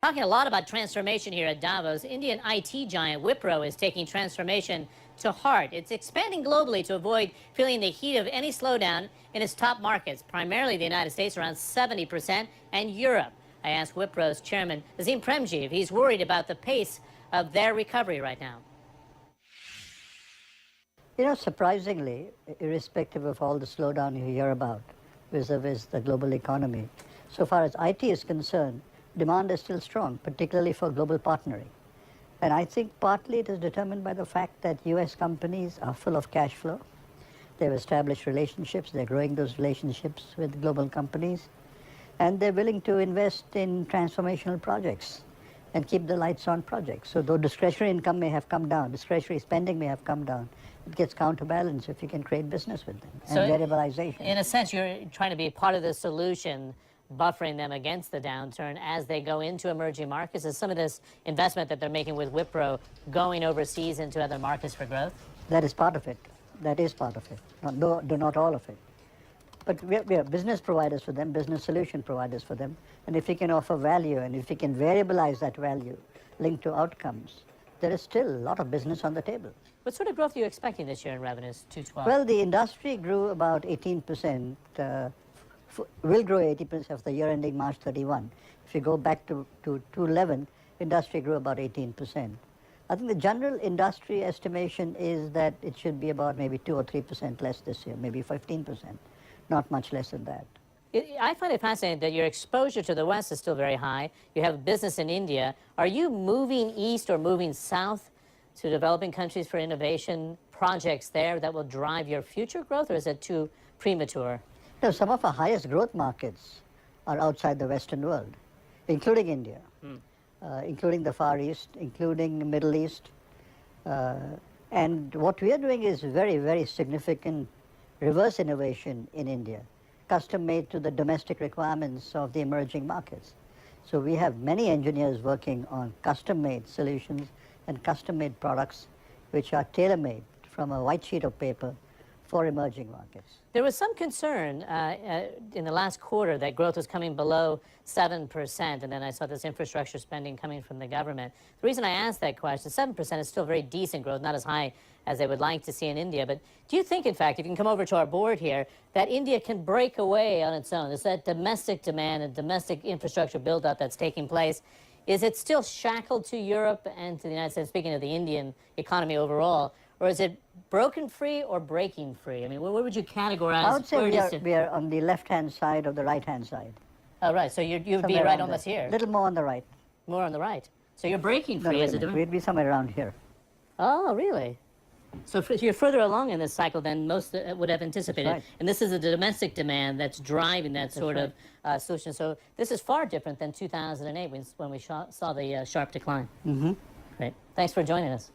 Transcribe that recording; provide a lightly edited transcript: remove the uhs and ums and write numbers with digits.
Talking a lot about transformation here at Davos, Indian IT giant Wipro is taking transformation to heart. It's expanding globally to avoid feeling the heat of any slowdown in its top markets, primarily the United States, around 70%, and Europe. I asked Wipro's chairman, Azim Premji, if he's worried about the pace of their recovery right now. You know, surprisingly, irrespective of all the slowdown you hear about vis-a-vis the global economy, so far as IT is concerned, demand is still strong, particularly for global partnering. And I think partly it is determined by the fact that US companies are full of cash flow. They've established relationships, they're growing those relationships with global companies, and they're willing to invest in transformational projects and keep the lights on projects. So though discretionary income may have come down, discretionary spending may have come down, it gets counterbalanced if you can create business with them and variabilization. In a sense, you're trying to be part of the solution, buffering them against the downturn as they go into emerging markets. Is some of this investment that they're making with Wipro going overseas into other markets for growth? That is part of it. That is part of it. Not all of it. But we are business providers for them, business solution providers for them. And if we can offer value and if we can variabilize that value linked to outcomes, there is still a lot of business on the table. What sort of growth are you expecting this year in revenues, 212? Well, the industry grew about 18%. Will grow 80% of the year ending March 31. If you go back to 2011, industry grew about 18%. I think the general industry estimation is that it should be about maybe 2 or 3% less this year, maybe 15%, not much less than that. I find it fascinating that your exposure to the West is still very high. You have business in India. Are you moving east or moving south to developing countries for innovation projects there that will drive your future growth, or is it too premature? No, some of our highest growth markets are outside the Western world, including India, including the Far East, including the Middle East. And what we are doing is very, very significant reverse innovation in India, custom made to the domestic requirements of the emerging markets. So we have many engineers working on custom made solutions and custom made products which are tailor made from a white sheet of paper for emerging markets. There was some concern in the last quarter that growth was coming below 7%, and then I saw this infrastructure spending coming from the government. The reason I asked that question, 7% is still very decent growth, not as high as they would like to see in India. But do you think, in fact, if you can come over to our board here, that India can break away on its own? Is that domestic demand and domestic infrastructure build-up that's taking place, is it still shackled to Europe and to the United States, speaking of the Indian economy overall, or is it broken free or breaking free? I mean, what would you categorize? I would say we are on the left-hand side of the right-hand side. Oh, right. So you'd be right almost here. A little more on the right. More on the right. So you're breaking free as a demand. We'd be somewhere around here. Oh, really? So you're further along in this cycle than most would have anticipated. Right. And this is a domestic demand that's driving that sort of solution. So this is far different than 2008 when we saw the sharp decline. Mm-hmm. Great. Thanks for joining us.